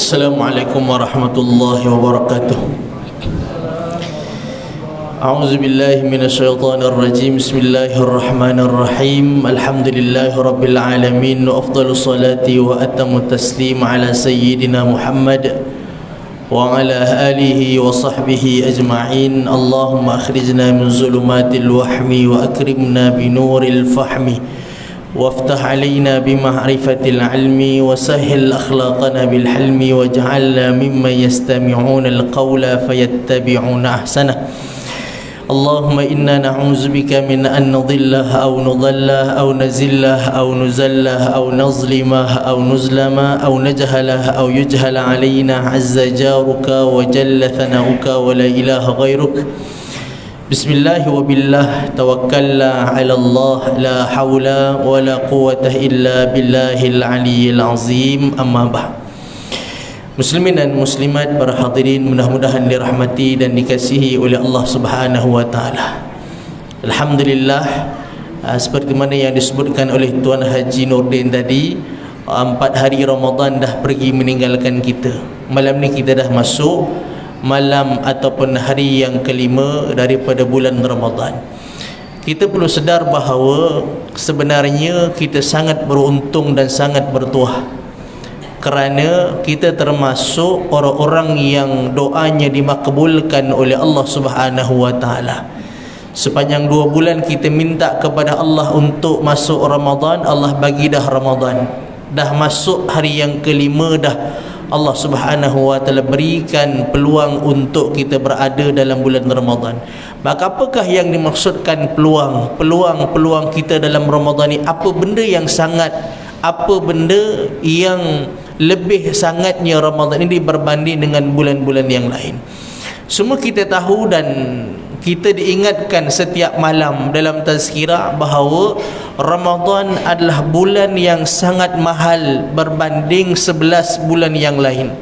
Assalamualaikum warahmatullahi wabarakatuh. A'udzu billahi minasyaitonir rajim. Bismillahirrahmanirrahim. Alhamdulillahi rabbil alamin wa afdhalus salati wa atammu taslim ala sayyidina Muhammad wa ala alihi wa sahbihi ajma'in. Allahumma akhrijna min zulumatil wahmi wa akrimna binuril fahmi وافتح علينا بمعرفة العلم وسهل أخلاقنا بالحلم واجعلنا ممن يستمعون القول فيتبعون أحسنه. اللهم إنا نعوذ بك من أن نضله أو نضله أو نزله أو نزله أو نظلمه أو نظلمه أو نجهله أو يجهل علينا عز جارك وجل ثناؤك ولا إله غيرك. Bismillah wa billah tawakkalna ala Allah la hawla wa la quwwata illa billahil aliyyil azim. Amma ba'd. Muslimin dan muslimat, para hadirin, mudah-mudahan dirahmati dan dikasihi oleh Allah Subhanahu wa taala. Alhamdulillah, seperti mana yang disebutkan oleh Tuan Haji Nordin tadi, 4 hari Ramadan dah pergi meninggalkan kita. Malam ni kita dah masuk malam ataupun hari yang kelima daripada bulan Ramadan. Kita perlu sedar bahawa sebenarnya kita sangat beruntung dan sangat bertuah, kerana kita termasuk orang-orang yang doanya dimakbulkan oleh Allah Subhanahu wa taala. Sepanjang 2 bulan kita minta kepada Allah untuk masuk Ramadan, Allah bagi dah Ramadan. Dah masuk hari yang kelima dah, Allah Subhanahu wa taala berikan peluang untuk kita berada dalam bulan Ramadan. Maka apakah yang dimaksudkan peluang kita dalam Ramadan ni? Apa benda yang lebih sangatnya Ramadan ini berbanding dengan bulan-bulan yang lain? Semua kita tahu dan kita diingatkan setiap malam dalam tazkirah bahawa Ramadan adalah bulan yang sangat mahal berbanding 11 bulan yang lain.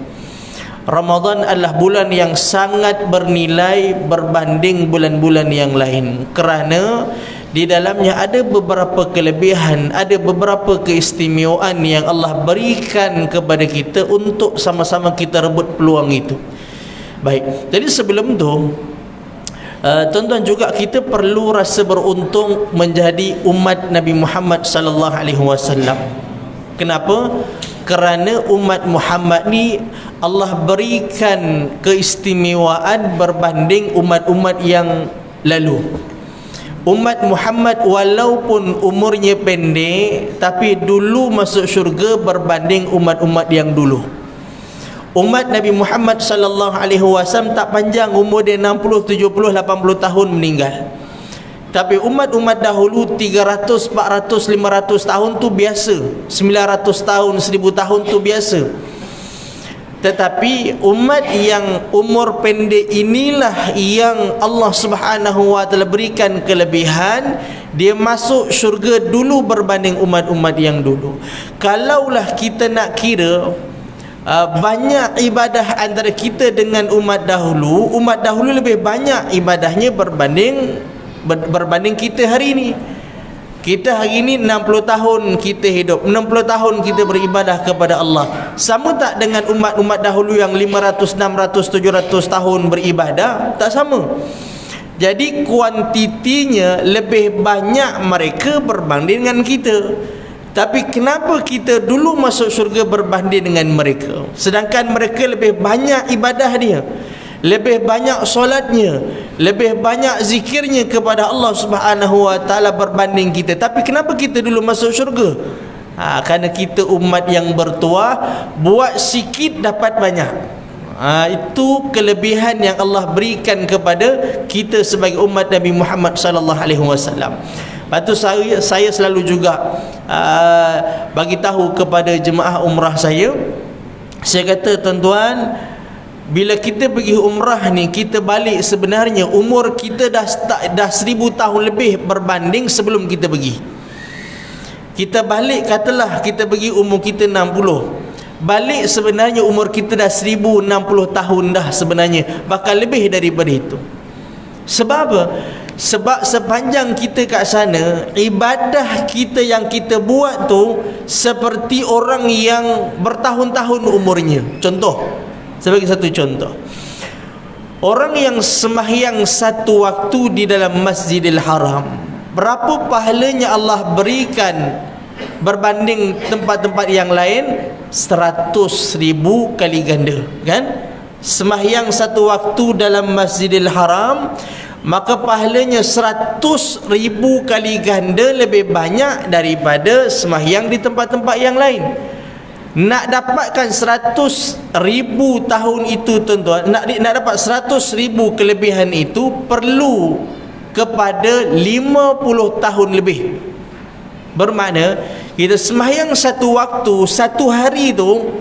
Ramadan adalah bulan yang sangat bernilai berbanding bulan-bulan yang lain, kerana di dalamnya ada beberapa kelebihan, ada beberapa keistimewaan yang Allah berikan kepada kita untuk sama-sama kita rebut peluang itu. Baik, jadi sebelum tu, tuan-tuan, juga kita perlu rasa beruntung menjadi umat Nabi Muhammad sallallahu alaihi wasallam. Kenapa? Kerana umat Muhammad ni Allah berikan keistimewaan berbanding umat-umat yang lalu. Umat Muhammad walaupun umurnya pendek, tapi dulu masuk syurga berbanding umat-umat yang dulu. Umat Nabi Muhammad sallallahu alaihi wasallam tak panjang umur dia, 60, 70, 80 tahun meninggal. Tapi umat-umat dahulu 300, 400, 500 tahun tu biasa. 900 tahun, 1000 tahun tu biasa. Tetapi umat yang umur pendek inilah yang Allah Subhanahu wa taala berikan kelebihan, dia masuk syurga dulu berbanding umat-umat yang dulu. Kalaulah kita nak kira banyak ibadah antara kita dengan umat dahulu lebih banyak ibadahnya berbanding kita hari ini. Kita hari ini 60 tahun kita hidup, 60 tahun kita beribadah kepada Allah. Sama tak dengan umat-umat dahulu yang 500, 600, 700 tahun beribadah? Tak sama. Jadi kuantitinya lebih banyak mereka berbanding dengan kita. Tapi kenapa kita dulu masuk syurga berbanding dengan mereka, sedangkan mereka lebih banyak ibadah dia, lebih banyak solatnya, lebih banyak zikirnya kepada Allah Subhanahu wa taala berbanding kita. Tapi kenapa kita dulu masuk syurga? Kerana kita umat yang bertuah, buat sikit dapat banyak. Itu kelebihan yang Allah berikan kepada kita sebagai umat Nabi Muhammad sallallahu alaihi wasallam. Lepas tu saya selalu juga bagi tahu kepada jemaah umrah saya kata, tuan-tuan, bila kita pergi umrah ni, kita balik sebenarnya umur kita dah 1000 tahun lebih berbanding sebelum kita pergi. Kita balik, katalah kita pergi umur kita 60, balik sebenarnya umur kita dah 1060 tahun dah sebenarnya, bahkan lebih daripada itu. Sebab apa? Sebab sepanjang kita kat sana, ibadah kita yang kita buat tu seperti orang yang bertahun-tahun umurnya. Contoh, sebagai satu contoh, orang yang sembahyang satu waktu di dalam Masjidil Haram, berapa pahalanya Allah berikan berbanding tempat-tempat yang lain? 100,000 kali ganda, kan? Sembahyang satu waktu dalam Masjidil Haram, maka pahalanya 100,000 kali ganda lebih banyak daripada sembahyang di tempat-tempat yang lain. Nak dapatkan 100,000 tahun itu, tuan-tuan, nak dapat 100,000 kelebihan itu perlu kepada 50 tahun lebih. Bermakna kita sembahyang satu waktu, satu hari itu,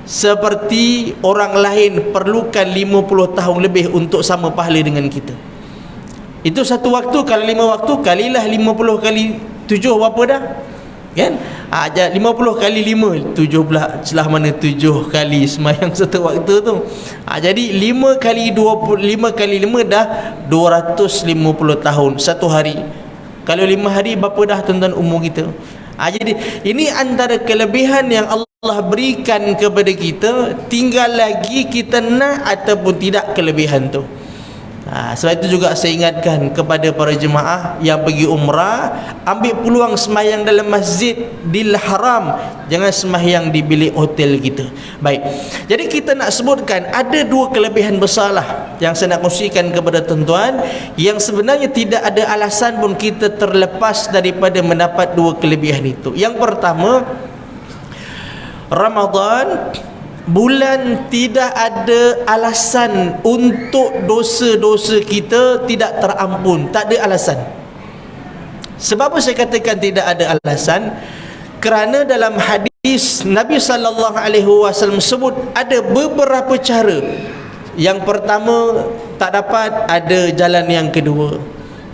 seperti orang lain perlukan 50 tahun lebih untuk sama pahala dengan kita. Itu satu waktu. Kalau 5 waktu, kalilah 50 kali 7 berapa dah? Kan? 50 kali 5, 7 pula. Celah mana 7 kali sembahyang satu waktu tu. Jadi 5 kali 5 kali 5 dah 250 tahun satu hari. Kalau 5 hari berapa dah, tuan-tuan, umur kita? Jadi ini antara kelebihan yang Allah berikan kepada kita. Tinggal lagi kita nak ataupun tidak kelebihan tu. Sebab itu juga saya ingatkan kepada para jemaah yang pergi umrah, ambil peluang sembahyang dalam Masjidil Haram, jangan sembahyang di bilik hotel kita. Baik, jadi kita nak sebutkan ada dua kelebihan besar lah yang saya nak kongsikan kepada tuan-tuan, yang sebenarnya tidak ada alasan pun kita terlepas daripada mendapat dua kelebihan itu. Yang pertama, Ramadan, bulan tidak ada alasan untuk dosa-dosa kita tidak terampun. Tak ada alasan. Sebab apa saya katakan tidak ada alasan? Kerana dalam hadis Nabi SAW sebut ada beberapa cara. Yang pertama, tak dapat, ada jalan yang kedua.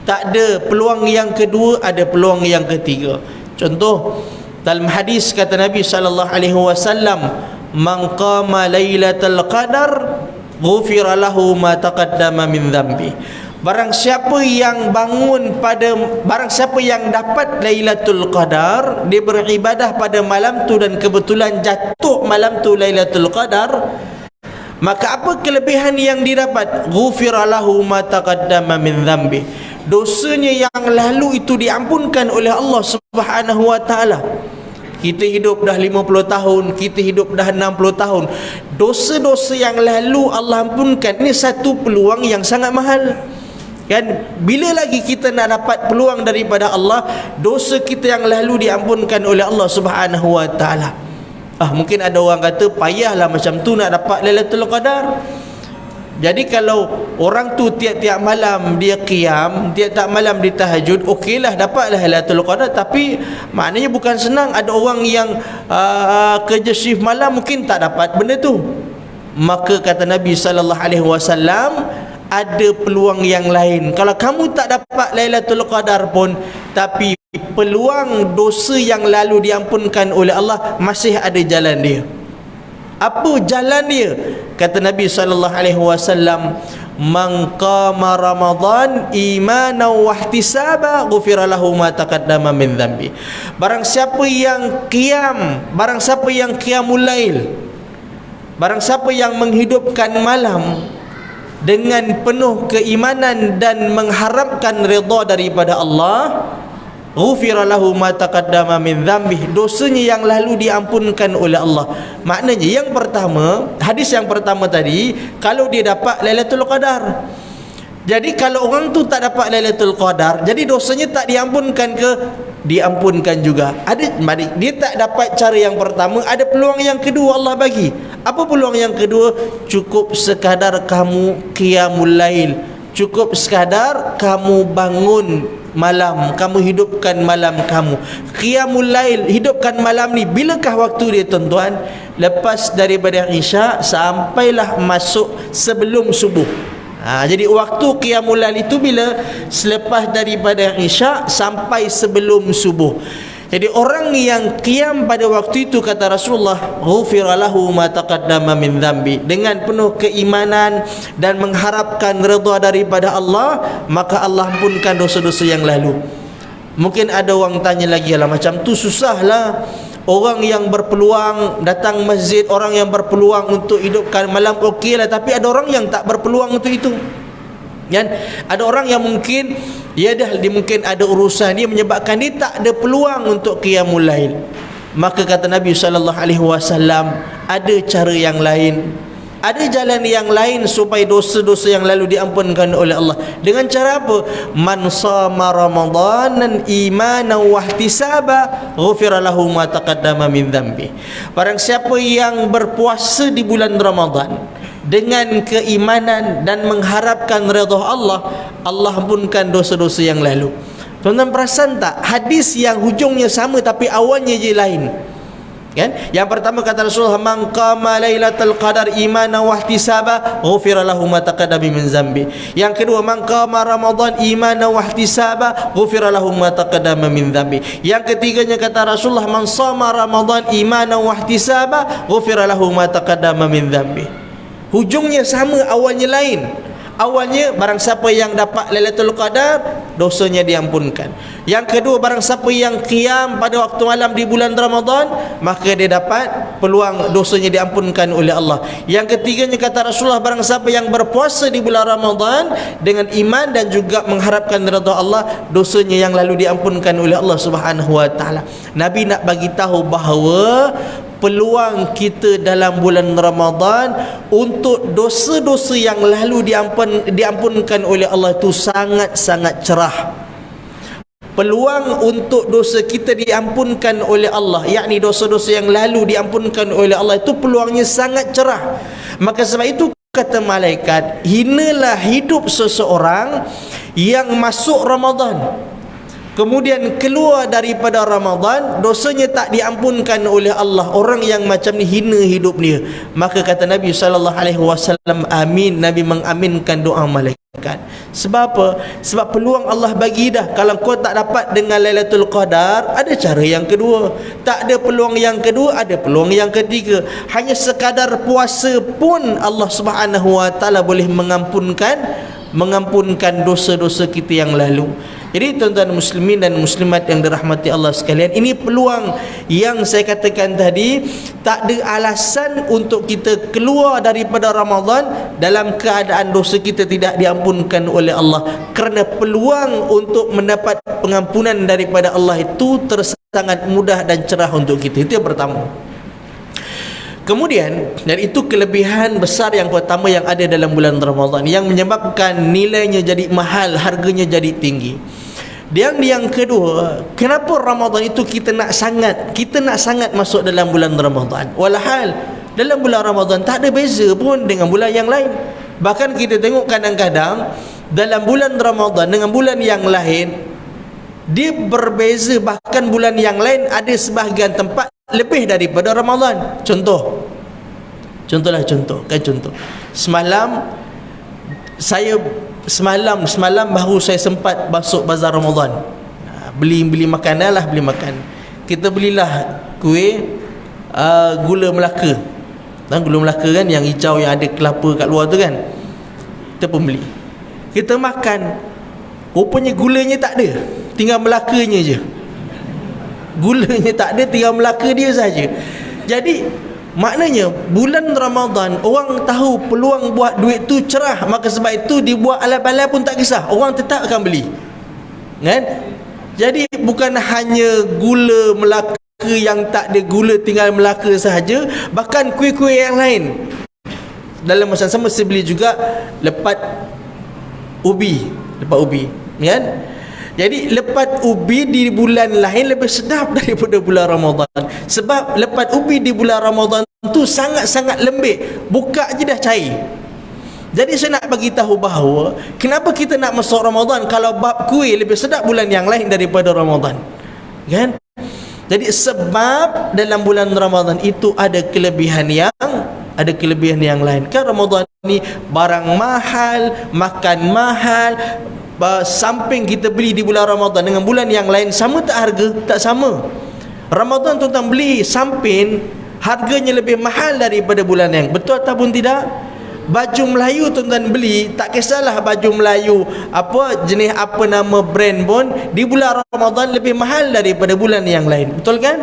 Tak ada peluang yang kedua, ada peluang yang ketiga. Contoh, dalam hadis kata Nabi SAW, man qama lailatul qadar ghufira lahu ma taqaddama min dhanbi. Barang siapa yang dapat Lailatul Qadar, dia beribadah pada malam tu dan kebetulan jatuh malam tu Lailatul Qadar, maka apa kelebihan yang didapat? Ghufira lahu ma taqaddama min dhanbi. Dosanya yang lalu itu diampunkan oleh Allah Subhanahu wa taala. Kita hidup dah 50 tahun, kita hidup dah 60 tahun, dosa-dosa yang lalu Allah ampunkan. Ini satu peluang yang sangat mahal, kan? Bila lagi kita nak dapat peluang daripada Allah, dosa kita yang lalu diampunkan oleh Allah Subhanahu wa taala. Mungkin ada orang kata payahlah macam tu nak dapat Lailatul Qadar. Jadi kalau orang tu tiap-tiap malam dia qiyam, tiap-tiap malam dia tahajud, okeylah, dapatlah Lailatul Qadar. Tapi maknanya bukan senang. Ada orang yang kerja shift malam mungkin tak dapat benda tu. Maka kata Nabi SAW, ada peluang yang lain. Kalau kamu tak dapat Lailatul Qadar pun, tapi peluang dosa yang lalu diampunkan oleh Allah, masih ada jalan dia. Apa jalan dia? Kata Nabi SAW, man qama Ramadan imanan wa ihtisaba ghufira lahu ma taqaddama min dhanbi. Barang siapa yang qiyam, barang siapa yang qiyamul lail, barang siapa yang menghidupkan malam dengan penuh keimanan dan mengharapkan redha daripada Allah, ghufira lahu ma taqaddama min dhanbi. Dosanya yang lalu diampunkan oleh Allah. Maknanya yang pertama, hadis yang pertama tadi, kalau dia dapat Lailatul Qadar. Jadi kalau orang tu tak dapat Lailatul Qadar, jadi dosanya tak diampunkan ke? Diampunkan juga. Dia tak dapat cara yang pertama, ada peluang yang kedua Allah bagi. Apa peluang yang kedua? Cukup sekadar kamu qiyamul lail, cukup sekadar kamu bangun malam, kamu hidupkan malam kamu. Qiyamul lail, hidupkan malam ni. Bilakah waktu dia tuan-tuan? Lepas daripada Isya sampailah masuk sebelum subuh. Jadi waktu qiyamul lail itu bila? Selepas daripada Isya sampai sebelum subuh. Jadi orang yang qiyam pada waktu itu, kata Rasulullah, ghufira lahu ma taqaddama min dhanbi, dengan penuh keimanan dan mengharapkan redha daripada Allah, maka Allah ampunkan dosa-dosa yang lalu. Mungkin ada orang tanya lagi, lah macam tu susahlah. Orang yang berpeluang datang masjid, orang yang berpeluang untuk hidupkan malam, okeylah, tapi ada orang yang tak berpeluang untuk itu. Kan? Ada orang yang mungkin dia mungkin ada urusan dia menyebabkan dia tak ada peluang untuk qiyamul lail. Maka kata Nabi SAW, ada cara yang lain, ada jalan yang lain supaya dosa-dosa yang lalu diampunkan oleh Allah. Dengan cara apa? Man shama ramadanan imanan wa ihtisaba ghufira lahu ma taqaddama min dhanbi. Barang siapa yang berpuasa di bulan Ramadan dengan keimanan dan mengharapkan redha Allah, Allah ampunkan dosa-dosa yang lalu. Tuan-tuan perasan tak? Hadis yang hujungnya sama tapi awalnya je lain. Kan? Yang pertama kata Rasulullah, man qama lailatul qadar imanan wa ihtisaba ghufira lahu ma taqaddama min zambi. Yang kedua, man qama ramadan imanan wa ihtisaba ghufira lahu ma taqaddama min zambi. Yang ketiganya kata Rasulullah, man shama ramadan imanan wa ihtisaba ghufira lahu ma taqaddama min zambi. Hujungnya sama, awalnya lain. Awalnya, barang siapa yang dapat Lailatul Qadar, dosanya diampunkan. Yang kedua, barang siapa yang qiyam pada waktu malam di bulan Ramadan, maka dia dapat peluang dosanya diampunkan oleh Allah. Yang ketiganya kata Rasulullah, barang siapa yang berpuasa di bulan Ramadan dengan iman dan juga mengharapkan redha Allah, dosanya yang lalu diampunkan oleh Allah Subhanahu wa taala. Nabi nak bagi tahu bahawa peluang kita dalam bulan Ramadan untuk dosa-dosa yang lalu diampunkan oleh Allah itu sangat-sangat cerah. Peluang untuk dosa kita diampunkan oleh Allah, yakni dosa-dosa yang lalu diampunkan oleh Allah, itu peluangnya sangat cerah. Maka sebab itu kata malaikat, hinalah hidup seseorang yang masuk Ramadan kemudian keluar daripada Ramadan, dosanya tak diampunkan oleh Allah. Orang yang macam ni hina hidup dia. Maka kata Nabi SAW, amin. Nabi mengaminkan doa malaikat. Sebab apa? Sebab peluang Allah bagi dah. Kalau kau tak dapat dengan Lailatul Qadar, ada cara yang kedua. Tak ada peluang yang kedua, ada peluang yang ketiga. Hanya sekadar puasa pun Allah Subhanahu wa taala boleh mengampunkan dosa-dosa kita yang lalu. Jadi tuan-tuan muslimin dan muslimat yang dirahmati Allah sekalian, ini peluang yang saya katakan tadi. Tak ada alasan untuk kita keluar daripada Ramadan dalam keadaan dosa kita tidak diampunkan oleh Allah, kerana peluang untuk mendapat pengampunan daripada Allah itu sangat mudah dan cerah untuk kita. Itu yang pertama. Kemudian, dan itu kelebihan besar yang pertama yang ada dalam bulan Ramadan, yang menyebabkan nilainya jadi mahal, harganya jadi tinggi. Dan yang kedua, kenapa Ramadan itu kita nak sangat masuk dalam bulan Ramadan? Walhal dalam bulan Ramadan tak ada beza pun dengan bulan yang lain. Bahkan kita tengok kadang-kadang dalam bulan Ramadan dengan bulan yang lain, dia berbeza. Bahkan bulan yang lain ada sebahagian tempat lebih daripada Ramadan. Contoh. Semalam baru saya sempat masuk bazar Ramadan. Beli makanan lah, beli makan. Kita belilah kuih gula Melaka. Gula Melaka kan, yang hijau yang ada kelapa kat luar tu kan. Kita pun beli. Kita makan. Rupanya gulanya tak ada, tinggal Melakanya je. Gulanya tak ada, tinggal Melaka dia saja. Jadi maknanya bulan Ramadan orang tahu peluang buat duit tu cerah, maka sebab itu dibuat alai-alai pun tak kisah, orang tetap akan beli. Kan? Jadi bukan hanya gula Melaka yang tak ada gula tinggal Melaka sahaja, bahkan kuih-kuih yang lain. Dalam masa sama saya beli juga lepat ubi, kan? Jadi lepat ubi di bulan lain lebih sedap daripada bulan Ramadan. Sebab lepat ubi di bulan Ramadan tu sangat-sangat lembik. Buka je dah cair. Jadi saya nak bagi tahu bahawa kenapa kita nak masuk Ramadan kalau bab kuih lebih sedap bulan yang lain daripada Ramadan, kan? Jadi sebab dalam bulan Ramadan itu ada kelebihan yang lain. Kan Ramadan ni barang mahal, makan mahal, samping kita beli di bulan Ramadan dengan bulan yang lain sama tak harga? Tak sama. Ramadan tuan-tuan beli samping harganya lebih mahal daripada bulan yang, betul ataupun tidak? Baju Melayu tuan-tuan beli, tak kisahlah baju Melayu apa jenis apa nama brand pun, di bulan Ramadan lebih mahal daripada bulan yang lain, betul kan?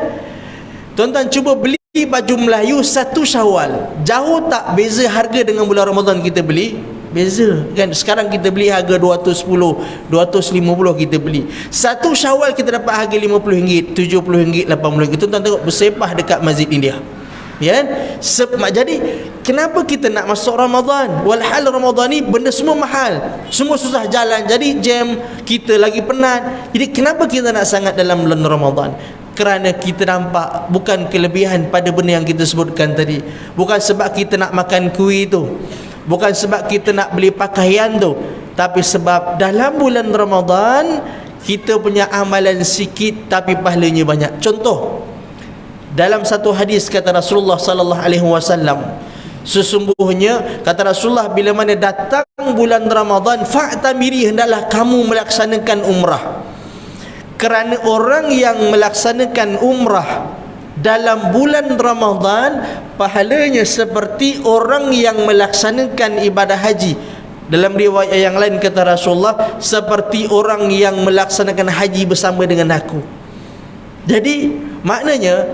Tuan-tuan cuba beli baju Melayu 1 Syawal, jauh tak beza harga dengan bulan Ramadan kita beli? Beza kan? Sekarang kita beli harga 210, 250 kita beli. 1 Syawal kita dapat harga RM50, RM70, RM80. Tuan-tuan tengok bersepah dekat Masjid India, ya kan? Jadi kenapa kita nak masuk Ramadan? Walhal Ramadan ni benda semua mahal, semua susah jalan, jadi jam, kita lagi penat. Jadi kenapa kita nak sangat dalam bulan Ramadan? Kerana kita nampak bukan kelebihan pada benda yang kita sebutkan tadi, bukan sebab kita nak makan kuih tu, bukan sebab kita nak beli pakaian tu, tapi sebab dalam bulan Ramadan kita punya amalan sikit tapi pahalanya banyak. Contoh, dalam satu hadis kata Rasulullah sallallahu alaihi wasallam, sesungguhnya kata Rasulullah, bila mana datang bulan Ramadan, fa'tamiri, hendaklah kamu melaksanakan umrah. Kerana orang yang melaksanakan umrah dalam bulan Ramadan pahalanya seperti orang yang melaksanakan ibadah haji. Dalam riwayat yang lain kata Rasulullah, seperti orang yang melaksanakan haji bersama dengan aku. Jadi maknanya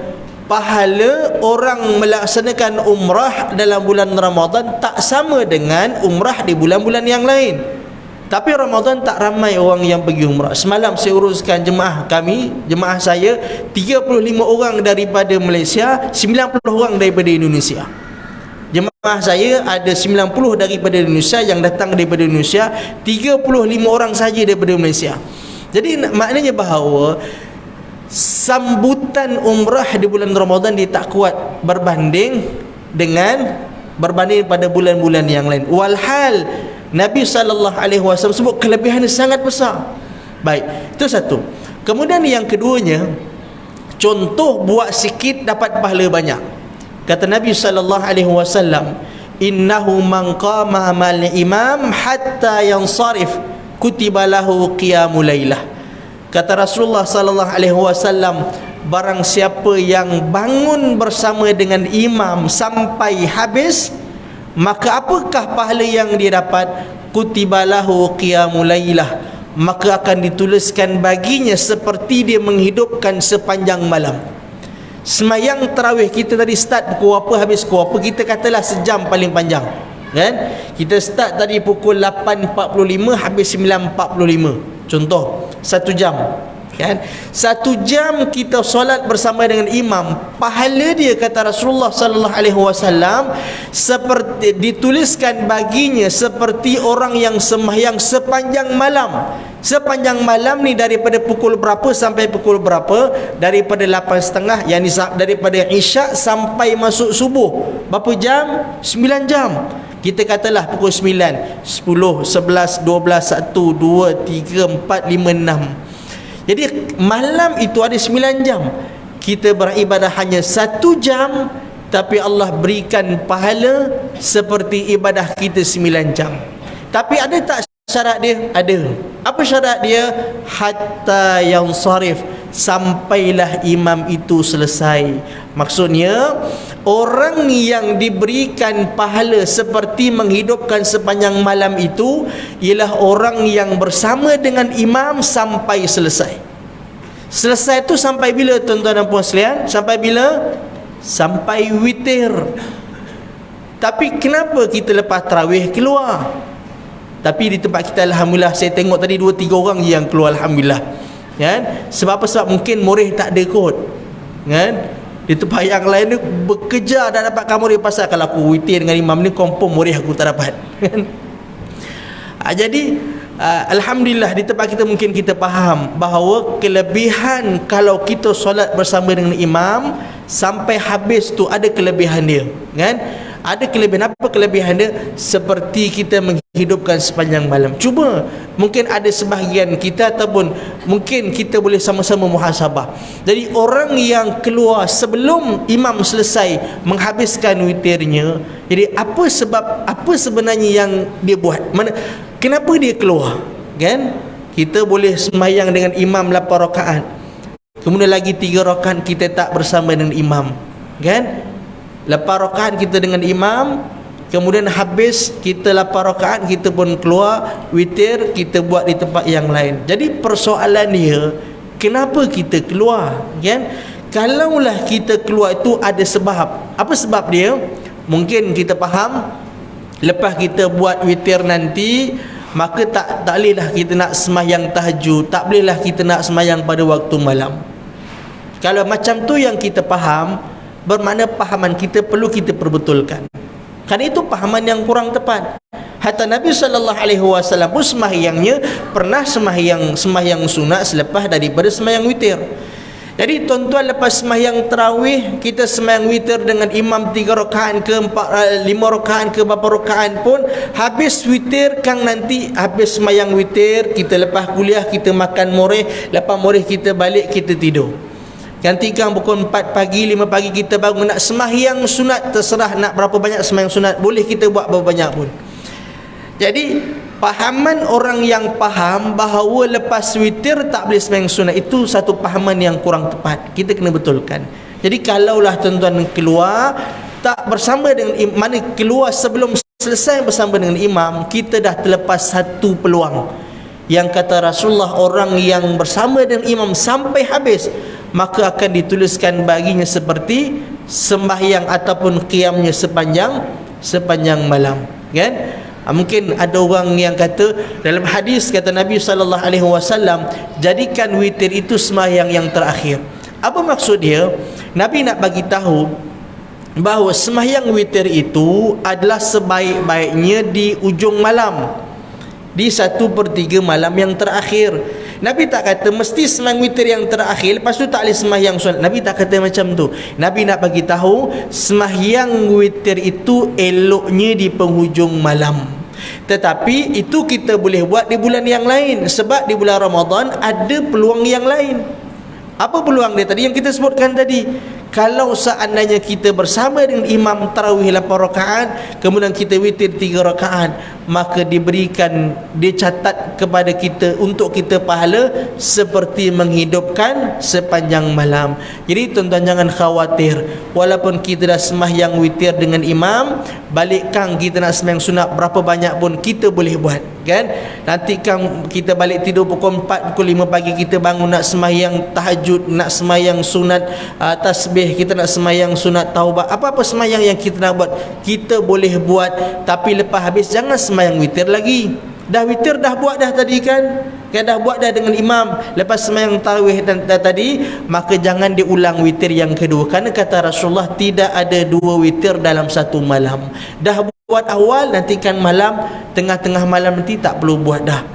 pahala orang melaksanakan umrah dalam bulan Ramadan tak sama dengan umrah di bulan-bulan yang lain. Tapi Ramadan tak ramai orang yang pergi umrah. Semalam saya uruskan jemaah kami, jemaah saya 35 orang daripada Malaysia, 90 orang daripada Indonesia. Jemaah saya ada 90 daripada Indonesia yang datang daripada Indonesia, 35 orang saja daripada Malaysia. Jadi maknanya bahawa sambutan umrah di bulan Ramadan dia tak kuat berbanding pada bulan-bulan yang lain. Walhal Nabi SAW sebut kelebihannya sangat besar. Baik, itu satu. Kemudian yang keduanya, contoh buat sikit dapat pahala banyak. Kata Nabi SAW, innahu man qama amal imam hatta yansarif kutiba lahu qiyamul lailah. Kata Rasulullah SAW, barang siapa yang bangun bersama dengan imam sampai habis, maka apakah pahala yang dia dapat? Kutibalahu qiyamul lailah, maka akan dituliskan baginya seperti dia menghidupkan sepanjang malam. Semayang tarawih kita tadi start pukul apa, habis pukul apa, kita katalah sejam paling panjang, kan? Kita start tadi pukul 8.45, habis 9.45, contoh 1 jam, kan? 1 jam kita solat bersama dengan imam, pahala dia kata Rasulullah sallallahu alaihi wasallam seperti dituliskan baginya seperti orang yang sembahyang sepanjang malam. Sepanjang malam ni daripada pukul berapa sampai pukul berapa? Daripada 8.30, yakni daripada Isyak sampai masuk subuh. Berapa jam? 9 jam. Kita katalah pukul 9, 10, 11, 12, 1, 2, 3, 4, 5, 6. Jadi malam itu ada 9 jam. Kita beribadah hanya 1 jam, tapi Allah berikan pahala seperti ibadah kita 9 jam. Tapi ada tak syarat dia? Ada. Apa syarat dia? Hatta yansarif, sampailah imam itu selesai. Maksudnya orang yang diberikan pahala seperti menghidupkan sepanjang malam itu ialah orang yang bersama dengan imam sampai selesai. Selesai itu sampai bila tuan-tuan dan puan sekalian? Sampai bila? Sampai witir. Tapi kenapa kita lepas tarawih keluar? Tapi di tempat kita alhamdulillah, saya tengok tadi 2-3 orang je yang keluar alhamdulillah, kan? Sebab apa? Sebab mungkin moreh tak ada kot, kan? Di tempat yang lain ni bekerja dah dapat kamar dia, pasal kalau aku witir dengan imam ni confirm moreh aku tak dapat, kan? Jadi alhamdulillah di tempat kita mungkin kita faham bahawa kelebihan kalau kita solat bersama dengan imam sampai habis tu ada kelebihan dia, kan? Ada kelebihan. Apa kelebihan dia? Seperti kita menghidupkan sepanjang malam. Cuba, mungkin ada sebahagian kita ataupun mungkin kita boleh sama-sama muhasabah. Jadi orang yang keluar sebelum imam selesai menghabiskan witirnya, jadi apa sebenarnya yang dia buat? Kenapa dia keluar? Kan? Kita boleh sembahyang dengan imam 8 rakaat. Kemudian lagi 3 rakaat kita tak bersama dengan imam. Kan? 8 rakaat kita dengan imam, kemudian habis kita 8 rakaat kita pun keluar witir, kita buat di tempat yang lain. Jadi persoalan dia, kenapa kita keluar? Kan? Kalaulah kita keluar itu ada sebab. Apa sebab dia? Mungkin kita faham lepas kita buat witir nanti, maka tak bolehlah kita nak sembahyang tahajud, tak bolehlah kita nak sembahyang pada waktu malam. Kalau macam tu yang kita faham, bermakna pahaman kita perlu kita perbetulkan. Kerana itu pahaman yang kurang tepat. Hatta Nabi SAW pun sembahyangnya pernah sembahyang sunat selepas daripada sembahyang witir. Jadi tuan-tuan, lepas sembahyang tarawih kita sembahyang witir dengan imam 3 rakaat ke 5 rakaat ke berapa rakaat pun, habis witir kang nanti habis sembahyang witir, kita lepas kuliah kita makan moreh, lepas moreh kita balik kita tidur. Nanti kang pukul 4 pagi 5 pagi kita bangun nak sembahyang sunat, terserah nak berapa banyak sembahyang sunat, boleh kita buat berapa banyak pun. Jadi pahaman orang yang faham bahawa lepas witir tak boleh sembahyang sunat, itu satu pahaman yang kurang tepat. Kita kena betulkan. Jadi kalaulah tuan-tuan keluar tak bersama dengan mana keluar sebelum selesai bersama dengan imam, kita dah terlepas satu peluang. Yang kata Rasulullah, orang yang bersama dengan imam sampai habis, maka akan dituliskan baginya seperti sembahyang ataupun qiyamnya sepanjang malam. Kan? Mungkin ada orang yang kata, dalam hadis kata Nabi SAW, jadikan witir itu sembahyang yang terakhir. Apa maksud dia? Nabi nak bagi tahu bahawa sembahyang witir itu adalah sebaik-baiknya di ujung malam, di 1/3 malam yang terakhir. Nabi tak kata mesti sembahyang witir yang terakhir, lepas tu tak boleh sembahyang sunat. Nabi tak kata macam tu. Nabi nak bagi tahu sembahyang witir itu eloknya di penghujung malam. Tetapi itu kita boleh buat di bulan yang lain, sebab di bulan Ramadan ada peluang yang lain. Apa peluang dia tadi yang kita sebutkan tadi? Kalau seandainya kita bersama dengan imam tarawih 8 rakaat, kemudian kita witir 3 rakaat, maka dicatat kepada kita untuk kita pahala seperti menghidupkan sepanjang malam. Jadi tuan-tuan jangan khawatir, walaupun kita dah sembahyang witir dengan imam, balik kang kita nak sembahyang sunat berapa banyak pun kita boleh buat. Kan? Nanti kang kita balik tidur pukul 4, pukul 5 pagi kita bangun nak sembahyang tahajud, nak sembahyang sunat tasbih, kita nak sembahyang sunat taubat, apa-apa sembahyang yang kita nak buat kita boleh buat. Tapi lepas habis jangan sembahyang witir lagi. Dah witir dah buat dah tadi kan, dah buat dah dengan imam lepas sembahyang tarawih dan tadi, maka jangan diulang witir yang kedua. Kerana kata Rasulullah, tidak ada 2 witir dalam satu malam. Dah buat awal, nanti kan malam, tengah-tengah malam nanti tak perlu buat dah.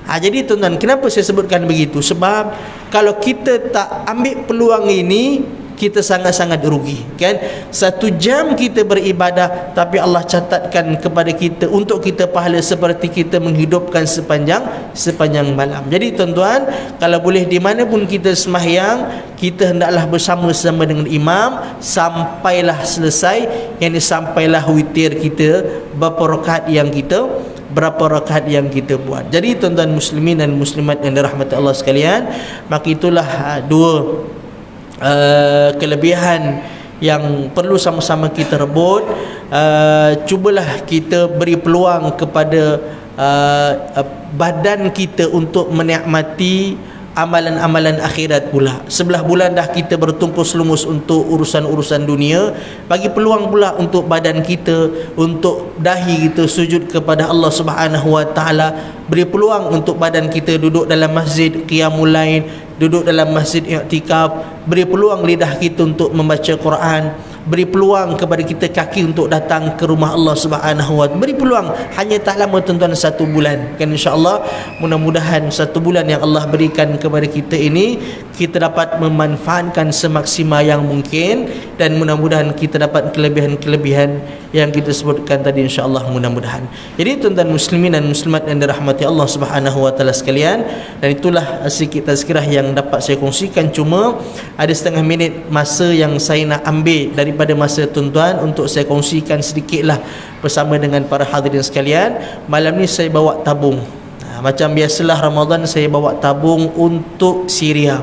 Jadi tuan-tuan, kenapa saya sebutkan begitu? Sebab kalau kita tak ambil peluang ini, kita sangat-sangat rugi. Kan? 1 jam kita beribadah, tapi Allah catatkan kepada kita untuk kita pahala seperti kita menghidupkan sepanjang malam. Jadi tuan-tuan, kalau boleh di mana pun kita sembahyang, kita hendaklah bersama-sama dengan imam sampailah selesai, yakni sampailah witir kita berapa rakaat yang kita buat. Jadi tuan-tuan muslimin dan muslimat yang dirahmati Allah sekalian, maka itulah 2 kelebihan yang perlu sama-sama kita rebut. Cubalah kita beri peluang kepada badan kita untuk menikmati amalan-amalan akhirat pula. 11 bulan dah kita bertumpus lumus untuk urusan-urusan dunia, bagi peluang pula untuk badan kita, untuk dahi kita sujud kepada Allah Subhanahu wa taala. Beri peluang untuk badan kita duduk dalam masjid qiyamul lail, duduk dalam masjid i'tikaf. Beri peluang lidah kita untuk membaca Quran. Beri peluang kepada kita kaki untuk datang ke rumah Allah Subhanahu wa taala. Beri peluang, hanya tak lama tuan-tuan, 1 bulan. Kan insya-Allah, mudah-mudahan 1 bulan yang Allah berikan kepada kita ini kita dapat memanfaatkan semaksimal yang mungkin, dan mudah-mudahan kita dapat kelebihan-kelebihan yang kita sebutkan tadi, insya-Allah mudah-mudahan. Jadi tuan-tuan muslimin dan muslimat yang dirahmati Allah Subhanahu wa taala sekalian, dan itulah sedikit tazkirah yang dapat saya kongsikan. Cuma ada setengah minit masa yang saya nak ambil daripada masa tuan-tuan untuk saya kongsikan sedikitlah bersama dengan para hadirin sekalian. Malam ni saya bawa tabung. Macam biasalah Ramadan saya bawa tabung untuk Syria,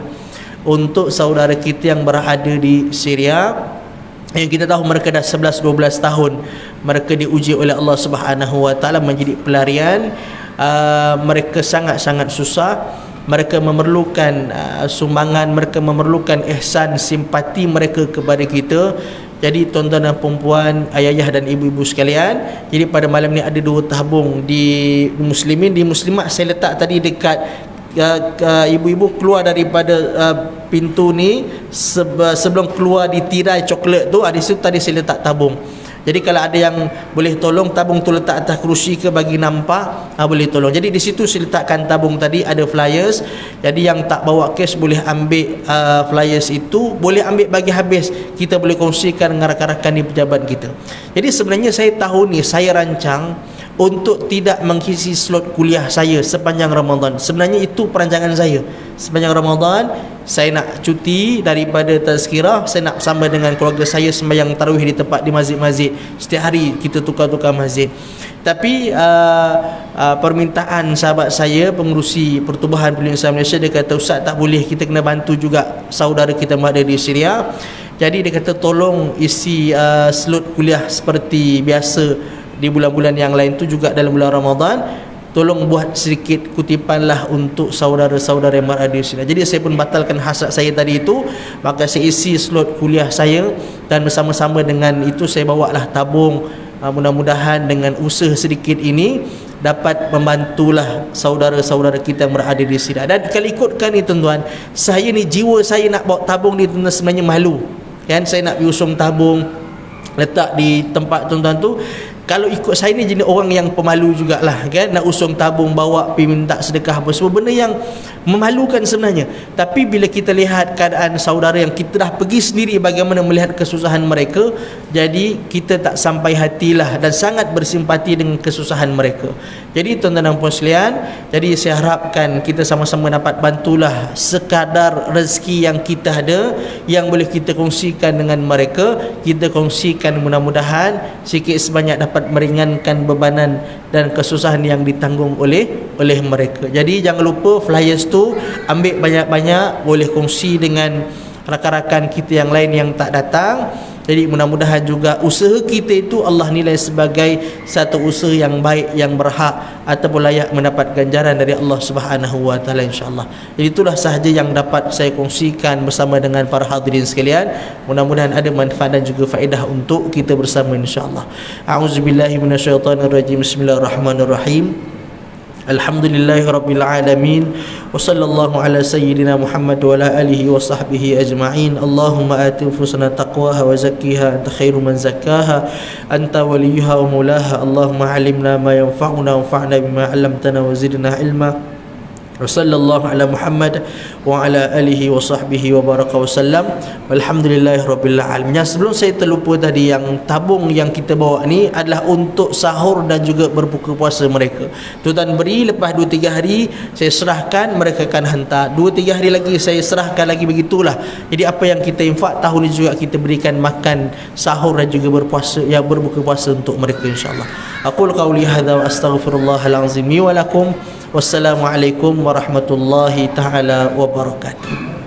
untuk saudara kita yang berada di Syria, yang kita tahu mereka dah 11-12 tahun mereka diuji oleh Allah Subhanahu wa taala menjadi pelarian. Mereka sangat-sangat susah, mereka memerlukan sumbangan, mereka memerlukan ihsan simpati mereka kepada kita. Jadi tuan-tuan dan puan-puan, ayah-ayah dan ibu-ibu sekalian, jadi pada malam ni ada 2 tabung di muslimin, di muslimat saya letak tadi dekat ibu-ibu keluar daripada pintu ni, sebelum keluar di tirai coklat tu, di situ tadi saya letak tabung. Jadi kalau ada yang boleh tolong tabung tu letak atas kerusi ke bagi nampak, boleh tolong. Jadi di situ saya letakkan tabung tadi, ada flyers. Jadi yang tak bawa cash boleh ambil flyers itu, boleh ambil bagi habis, kita boleh kongsikan dengan rakan-rakan di pejabat kita. Jadi sebenarnya saya tahun ni saya rancang untuk tidak mengisi slot kuliah saya sepanjang Ramadan. Sebenarnya itu perancangan saya. Sepanjang Ramadan saya nak cuti daripada tazkirah, saya nak bersama dengan keluarga saya sembahyang tarawih di tempat, di masjid-masjid. Setiap hari kita tukar-tukar masjid. Tapi permintaan sahabat saya, pengurusi Pertubuhan Pelindung Islam Malaysia, dia kata, "Ustaz, tak boleh, kita kena bantu juga saudara kita yang ada di Syria." Jadi dia kata tolong isi slot kuliah seperti biasa di bulan-bulan yang lain tu juga dalam bulan Ramadan, tolong buat sedikit kutipanlah untuk saudara-saudara yang berada di sini. Jadi saya pun batalkan hasrat saya tadi itu, maka saya isi slot kuliah saya, dan bersama-sama dengan itu saya bawalah tabung. Mudah-mudahan dengan usaha sedikit ini dapat membantulah saudara-saudara kita yang berada di sini. Dan kalau ikutkan ni tuan-tuan, saya ni jiwa saya nak bawa tabung ni tuan-tuan sebenarnya malu kan. Saya nak pergi usung tabung letak di tempat tuan-tuan tu. Kalau ikut saya ni jenis orang yang pemalu jugalah kan, nak usung tabung, bawa pergi minta sedekah apa semua, benda yang memalukan sebenarnya. Tapi bila kita lihat keadaan saudara yang kita dah pergi sendiri bagaimana melihat kesusahan mereka, jadi kita tak sampai hatilah dan sangat bersimpati dengan kesusahan mereka. Jadi tuan-tuan dan puan sekalian, jadi saya harapkan kita sama-sama dapat bantulah sekadar rezeki yang kita ada, yang boleh kita kongsikan dengan mereka, kita kongsikan, mudah-mudahan sikit sebanyak dapat meringankan bebanan dan kesusahan yang ditanggung oleh mereka. Jadi jangan lupa flyers tu ambil banyak-banyak, boleh kongsi dengan rakan-rakan kita yang lain yang tak datang. Jadi mudah-mudahan juga usaha kita itu Allah nilai sebagai satu usaha yang baik, yang berhak ataupun layak mendapat ganjaran dari Allah Subhanahu wa taala, insya-Allah. Jadi itulah sahaja yang dapat saya kongsikan bersama dengan para hadirin sekalian. Mudah-mudahan ada manfaat dan juga faedah untuk kita bersama, insya-Allah. A'udzubillahi minasyaitonirrajim. Bismillahirrahmanirrahim. Alhamdulillahirabbil alamin, wa sallallahu ala sayyidina Muhammad wa ala alihi wa sahbihi ajma'in. Allahumma ati nufusana taqwaha wa zakkiha, anta khairu man zakkaha, anta waliyuha wa mulaha. Allahumma alimna ma yanfa'una wanfa'na bima 'allamtana wa zidna ilma. Wa sallallahu ala Muhammad wa ala alihi wa sahbihi wa baraka wa sallam. Walhamdulillahirabbil alamin. Sebelum saya terlupa tadi, yang tabung yang kita bawa ni adalah untuk sahur dan juga berbuka puasa mereka. Tuan-tuan beri, lepas 2-3 hari saya serahkan, mereka akan hantar. 2-3 hari lagi saya serahkan lagi, begitulah. Jadi apa yang kita infak tahun ini juga kita berikan makan sahur dan juga berpuasa, ya, berbuka puasa untuk mereka, insya-Allah. Aqul qauli hadza wa astaghfirullahal azim wa lakum. Wassalamualaikum warahmatullahi taala wabarakatuh.